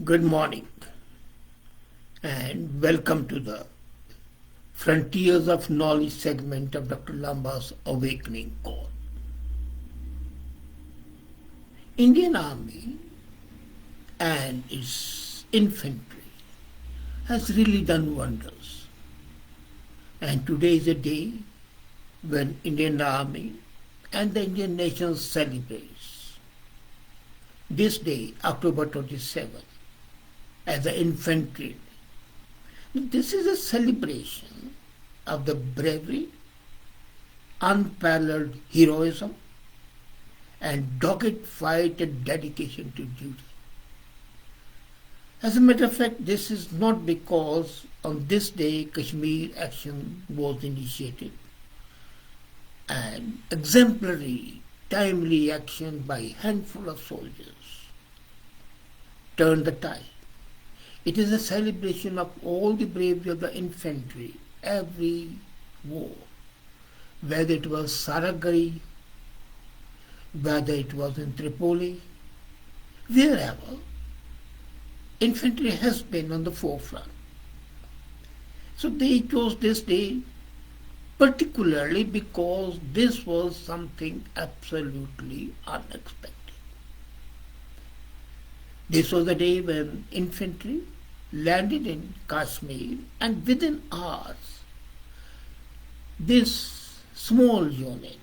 Good morning and welcome to the Frontiers of Knowledge segment of Dr. Lamba's Awakening Call. Indian Army and its infantry has really done wonders. And today is a day when Indian Army and the Indian nation celebrates this day, October 27th, as the infantry. This is a celebration of the bravery, unparalleled heroism, and dogged fight and dedication to duty. As a matter of fact, this is not because on this day Kashmir action was initiated and exemplary, timely action by a handful of soldiers turned the tide. It is a celebration of all the bravery of the infantry, every war, whether it was Saragari, whether it was in Tripoli, wherever, infantry has been on the forefront. So they chose this day particularly because this was something absolutely unexpected. This was the day when infantry landed in Kashmir, and within hours this small unit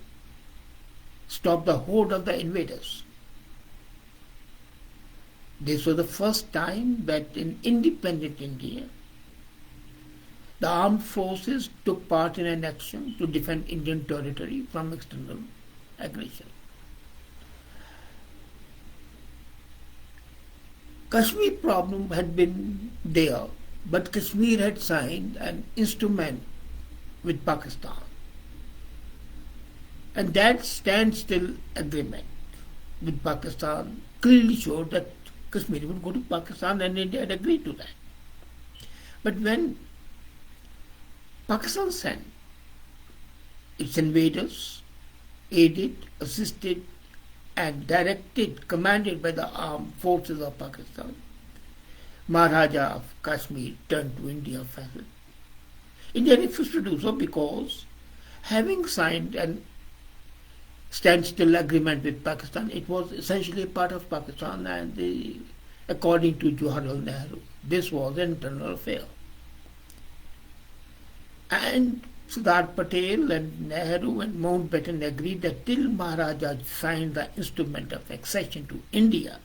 stopped the horde of the invaders. This was the first time that in independent India the armed forces took part in an action to defend Indian territory from external aggression. Kashmir problem had been there, but Kashmir had signed an instrument with Pakistan. And that standstill agreement with Pakistan clearly showed that Kashmir would go to Pakistan, and India had agreed to that. But when Pakistan sent its invaders, aided, assisted, and directed, commanded by the armed forces of Pakistan, Maharaja of Kashmir turned to India first. India refused to do so because, having signed an standstill agreement with Pakistan, it was essentially a part of Pakistan, and according to Jawaharlal Nehru, this was an internal affair. And Sardar Patel and Nehru and Mountbatten agreed that till Maharaja signed the instrument of accession to India,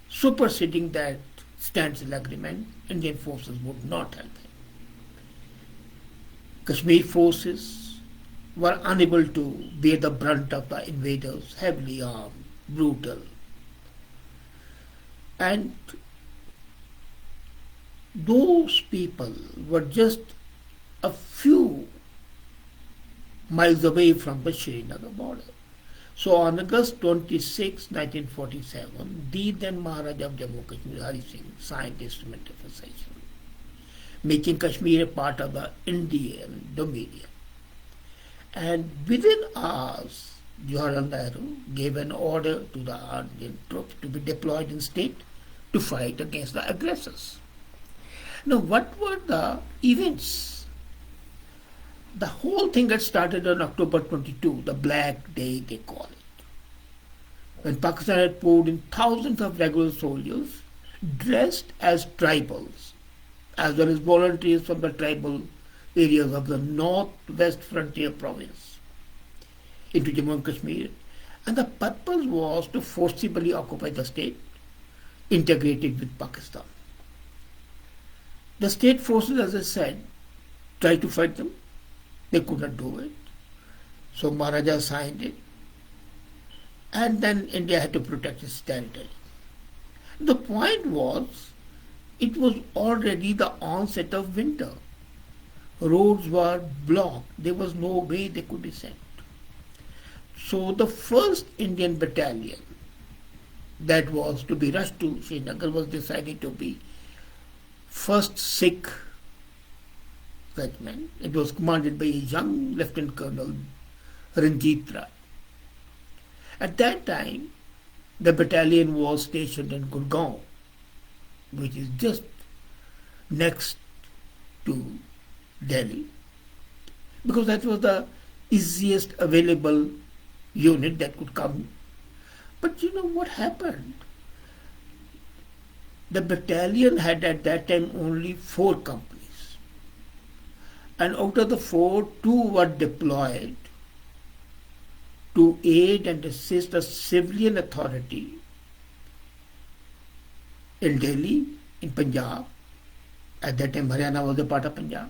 superseding that standstill agreement, Indian forces would not help him. Kashmir forces were unable to bear the brunt of the invaders, heavily armed, brutal. And those people were just a few miles away from the Srinagar border. So on August 26, 1947, the then Maharaja of Jammu Kashmir, Hari Singh, signed the instrument of accession, making Kashmir a part of the Indian dominion. And within hours, Jawaharlal Nehru gave an order to the Indian troops to be deployed in state to fight against the aggressors. Now, what were the events? The whole thing had started on October 22, the Black Day they call it, when Pakistan had poured in thousands of regular soldiers dressed as tribals, as well as volunteers from the tribal areas of the northwest frontier province into Jammu and Kashmir, and the purpose was to forcibly occupy the state, integrated with Pakistan. The state forces, as I said, tried to fight them. They could not do it. So Maharaja signed it. And then India had to protect its territory. The point was, it was already the onset of winter. Roads were blocked. There was no way they could be sent. So the first Indian battalion that was to be rushed to Srinagar was decided to be 1st Sikh Regiment. It was commanded by a young Lieutenant Colonel Ranjit Rai. At that time, the battalion was stationed in Gurgaon, which is just next to Delhi, because that was the easiest available unit that could come. But you know what happened? The battalion had at that time only 4 companies, and out of the 4, 2 were deployed to aid and assist the civilian authority in Delhi, in Punjab. At that time, Haryana was a part of Punjab,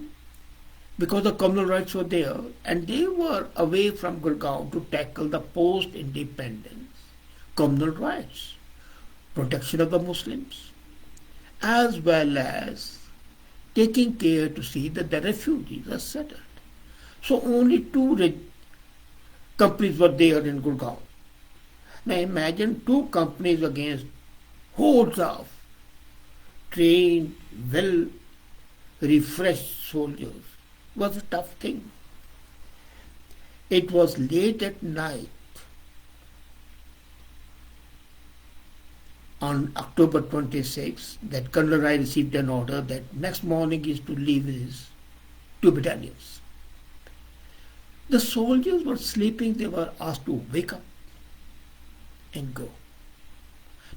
because the communal rights were there, and they were away from Gurgaon to tackle the post-independence communal rights, protection of the Muslims, as well as taking care to see that the refugees are settled. So only 2 companies were there in Gurgaon. Now imagine 2 companies against hordes of trained, well refreshed soldiers. Was a tough thing. It was late at night on October 26 that Colonel Rai received an order that next morning he is to leave his 2 battalions. The soldiers were sleeping, they were asked to wake up and go.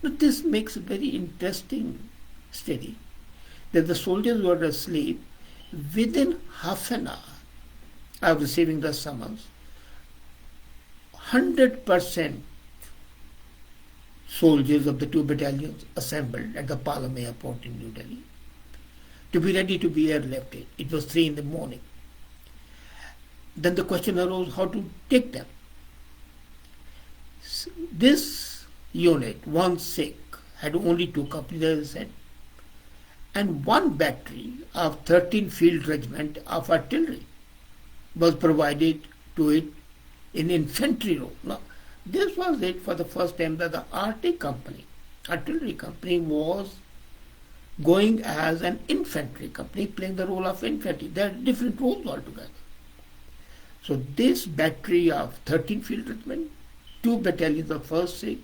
Now this makes a very interesting study, that the soldiers were asleep. Within half an hour of receiving the summons, 100% soldiers of the 2 battalions assembled at the Palam airport in New Delhi to be ready to be airlifted. It was 3 in the morning. Then the question arose how to take them. This unit, 1 Sikh, had only 2 companies, as I said, and 1 battery of 13 Field Regiment of artillery was provided to it in infantry role. Now, this was it for the first time that the artillery company was going as an infantry company, playing the role of infantry. They are different roles altogether. So this battery of 13 Field Regiment, 2 battalions of 1st Sikh,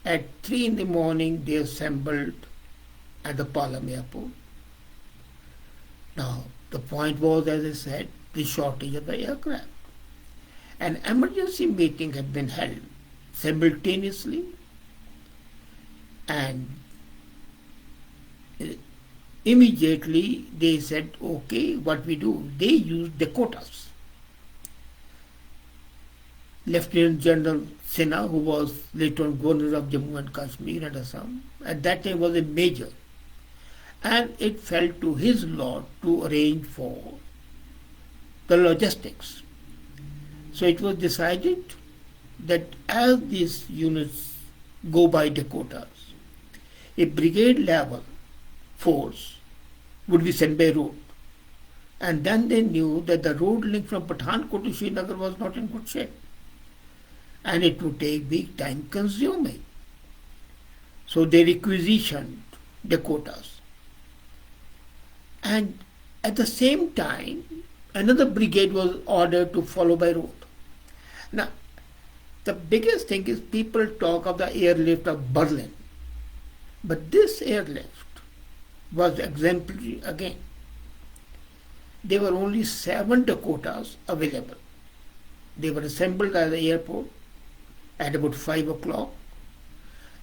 at 3 in the morning they assembled at the Palam airport. Now, the point was, as I said, the shortage of the aircraft. An emergency meeting had been held simultaneously, and immediately they said, okay, what we do? They used Dakotas. Lieutenant General Sinha, who was later on governor of Jammu and Kashmir and Assam, at that time was a major, and it fell to his lot to arrange for the logistics. So it was decided that as these units go by Dakotas, a brigade level force would be sent by road. And then they knew that the road link from Pathankot to Srinagar was not in good shape, and it would take big time consuming. So they requisitioned Dakotas. And at the same time, another brigade was ordered to follow by road. Now, the biggest thing is people talk of the airlift of Berlin. But this airlift was exemplary again. There were only 7 Dakotas available. They were assembled at the airport at about 5 o'clock,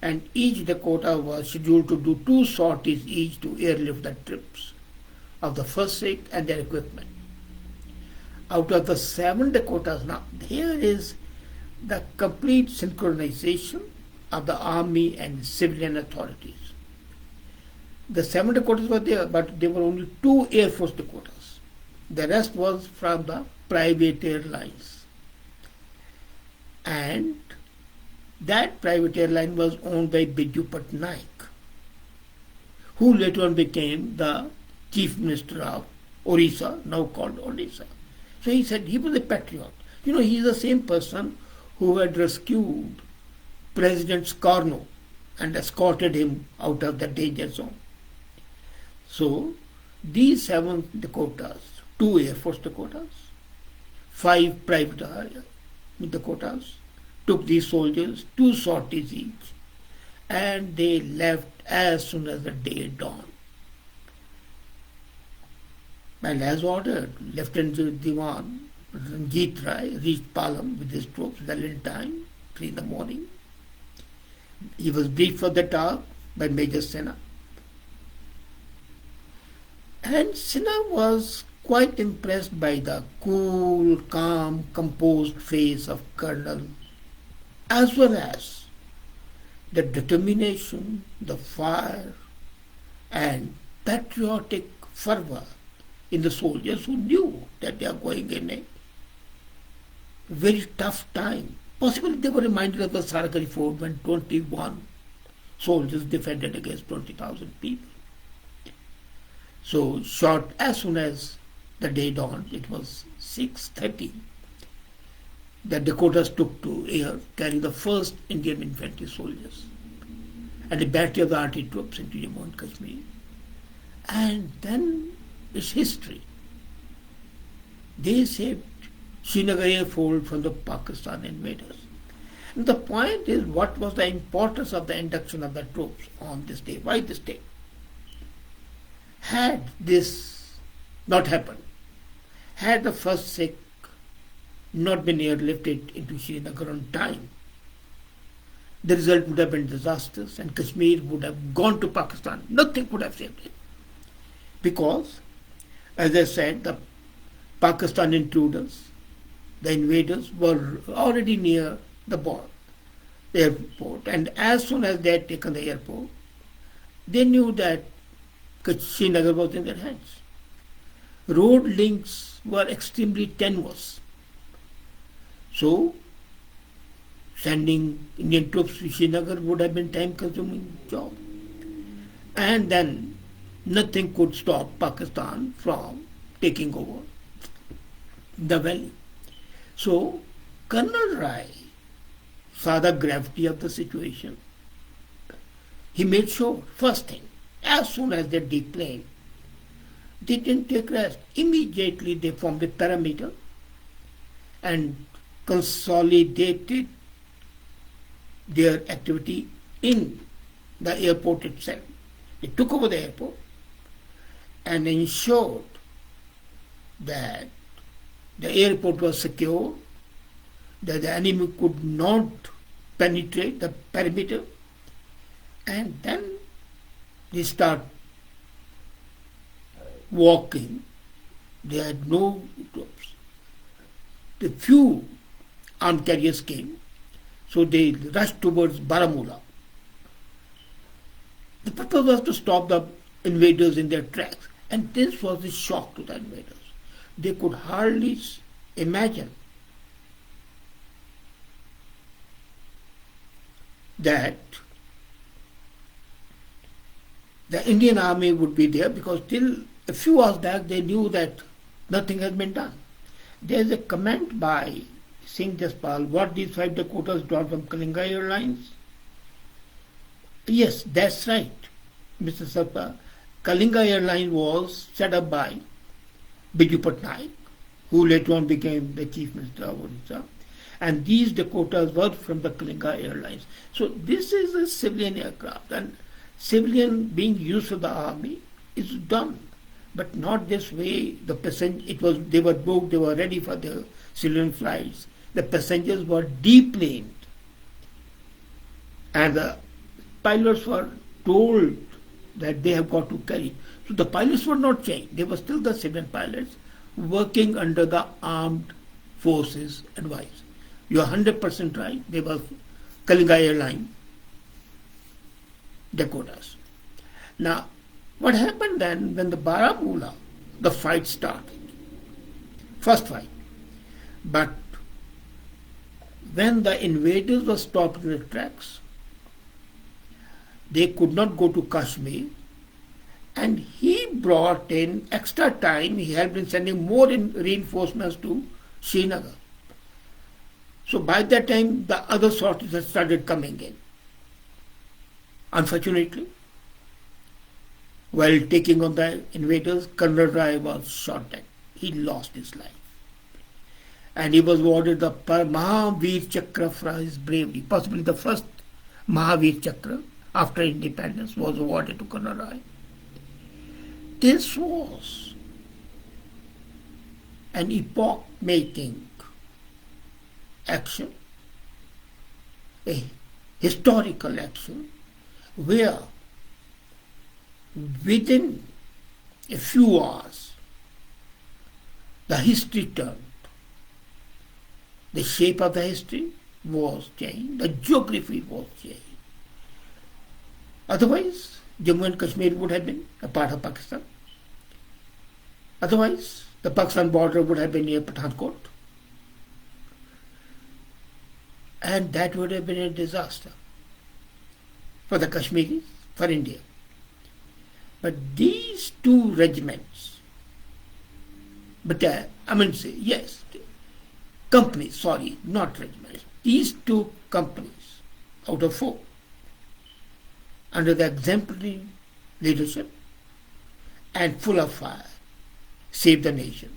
and each Dakota was scheduled to do 2 sorties each to airlift the troops of the 1st Sikh and their equipment. Out of the 7 Dakotas, now here is the complete synchronization of the army and civilian authorities. The 7 Dakotas were there, but there were only 2 Air Force Dakotas. The rest was from the private airlines. And that private airline was owned by Biju Patnaik, who later on became the Chief Minister of Orissa, now called Odisha. So he said he was a patriot. You know, he is the same person who had rescued President Skarno and escorted him out of the danger zone. So these 7 Dakotas, 2 Air Force Dakotas, 5 private Dakotas, took these soldiers 2 sorties each, and they left as soon as the day dawned. And as ordered, Lieutenant Diwan Ranjit Rai reached Palam with his troops well in time, 3 in the morning. He was briefed for the task by Major Sinha. And Sinha was quite impressed by the cool, calm, composed face of Colonel, as well as the determination, the fire, and patriotic fervor in the soldiers who knew that they are going in a very tough time. Possibly they were reminded of the Sarakari fort when 21 soldiers defended against 20,000 people. So short as soon as the day dawned, it was 6:30, the Dakotas took to air carrying the first Indian Infantry soldiers and a battery of the artillery troops into Jammu and Kashmir. And then it's history. They saved Srinagar airfield from the Pakistan invaders. And the point is, what was the importance of the induction of the troops on this day? Why this day? Had this not happened, had the first Sikh not been airlifted into Srinagar on time, the result would have been disastrous and Kashmir would have gone to Pakistan. Nothing could have saved it. Because, as I said, the Pakistan intruders, the invaders, were already near the airport. And as soon as they had taken the airport, they knew that Srinagar was in their hands. Road links were extremely tenuous. So, sending Indian troops to Srinagar would have been time-consuming job. And then nothing could stop Pakistan from taking over the valley. So, Colonel Rai saw the gravity of the situation. He made sure, first thing, as soon as they deplaned, they didn't take rest. Immediately they formed a perimeter and consolidated their activity in the airport itself. They took over the airport and ensured that the airport was secure, that the enemy could not penetrate the perimeter, and then they start walking. They had no troops. The few armed carriers came, so they rushed towards Baramulla. The purpose was to stop the invaders in their tracks, and this was a shock to the invaders. They could hardly imagine that the Indian army would be there, because till a few hours back they knew that nothing had been done. There is a comment by Singh Jaspal, what these 5 Dakotas brought from Kalinga Airlines? Yes, that's right, Mr. Sarpa. Kalinga Airlines was set up by Biju Patnaik, who later on became the Chief Minister of Odisha. And these Dakotas were from the Kalinga Airlines. So this is a civilian aircraft, and civilian being used for the army is done, but not this way. The they were booked, they were ready for the civilian flights. The passengers were deplaned, and the pilots were told that they have got to carry. So the pilots were not changed. They were still the civilian pilots working under the armed forces advice. You are 100% right. They were Kalinga Airline Dakotas. Now, what happened then when the Baramulla, the fight started? First fight. But when the invaders were stopped in their tracks, they could not go to Kashmir, and he brought in extra time. He had been sending more reinforcements to Srinagar. So by that time, the other sorties had started coming in. Unfortunately, while taking on the invaders, Colonel Rai was shot dead. He lost his life. And he was awarded the Mahavir Chakra for his bravery, possibly the first Mahavir Chakra after independence was awarded to Colonel Rai. This was an epoch-making action, a historical action, where within a few hours the history turned. The shape of the history was changed, the geography was changed. Otherwise, Jammu and Kashmir would have been a part of Pakistan. Otherwise, the Pakistan border would have been near Pathankot. And that would have been a disaster for the Kashmiris, for India. But these two regiments, companies, sorry, not regiments, these two companies out of 4, under the exemplary leadership and full of fire, saved the nation.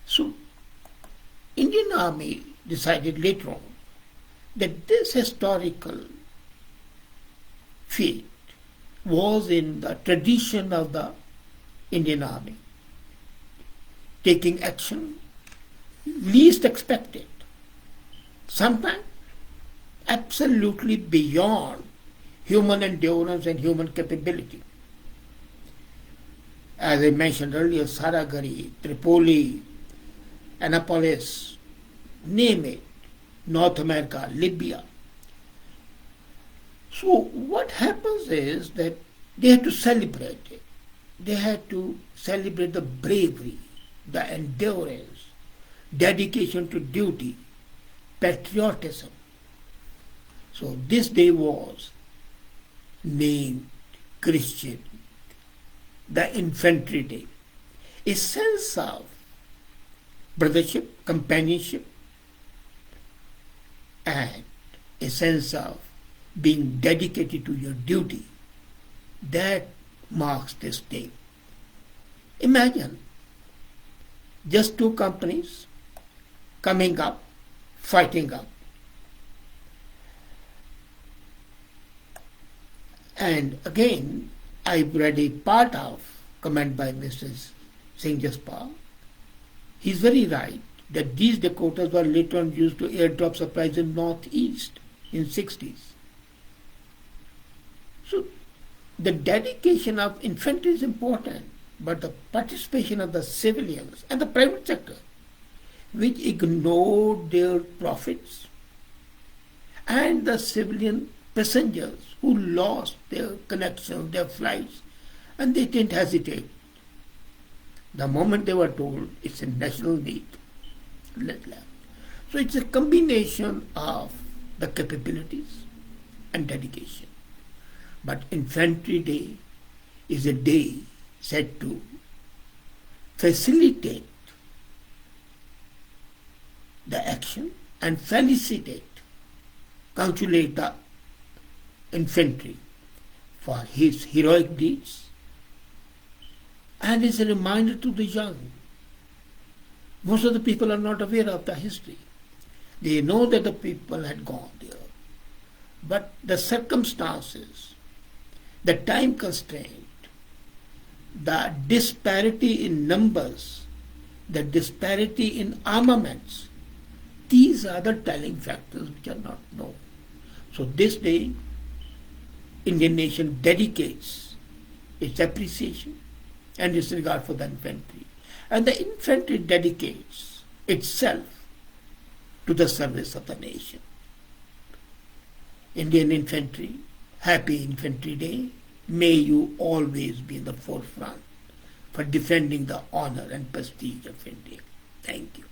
So, Indian Army decided later on that this historical feat was in the tradition of the Indian Army, taking action least expected, sometimes absolutely beyond human endurance and human capability. As I mentioned earlier, Saragari, Tripoli, Annapolis, name it, North America, Libya. So what happens is that they had to celebrate it. They had to celebrate the bravery, the endurance, dedication to duty, patriotism. So this day was named Christian, the Infantry Day. A sense of brothership, companionship, and a sense of being dedicated to your duty, that marks this day. Imagine just 2 companies coming up, fighting up. And again, I've read a part of comment by Mr. Singh Jaspal. He's very right that these Dakotas were later on used to airdrop supplies in Northeast in 60s. So the dedication of infantry is important, but the participation of the civilians and the private sector, which ignored their profits, and the civilian passengers who lost their connections, their flights, and they didn't hesitate. The moment they were told it's a national need, let left. So it's a combination of the capabilities and dedication. But Infantry Day is a day set to facilitate the action and felicitate, congratulate the infantry for his heroic deeds, and is a reminder to the young. Most of the people are not aware of the history. They know that the people had gone there, but the circumstances, the time constraint, the disparity in numbers, the disparity in armaments, these are the telling factors which are not known. So this day, Indian nation dedicates its appreciation and its regard for the infantry. And the infantry dedicates itself to the service of the nation. Indian Infantry, happy Infantry Day. May you always be in the forefront for defending the honor and prestige of India. Thank you.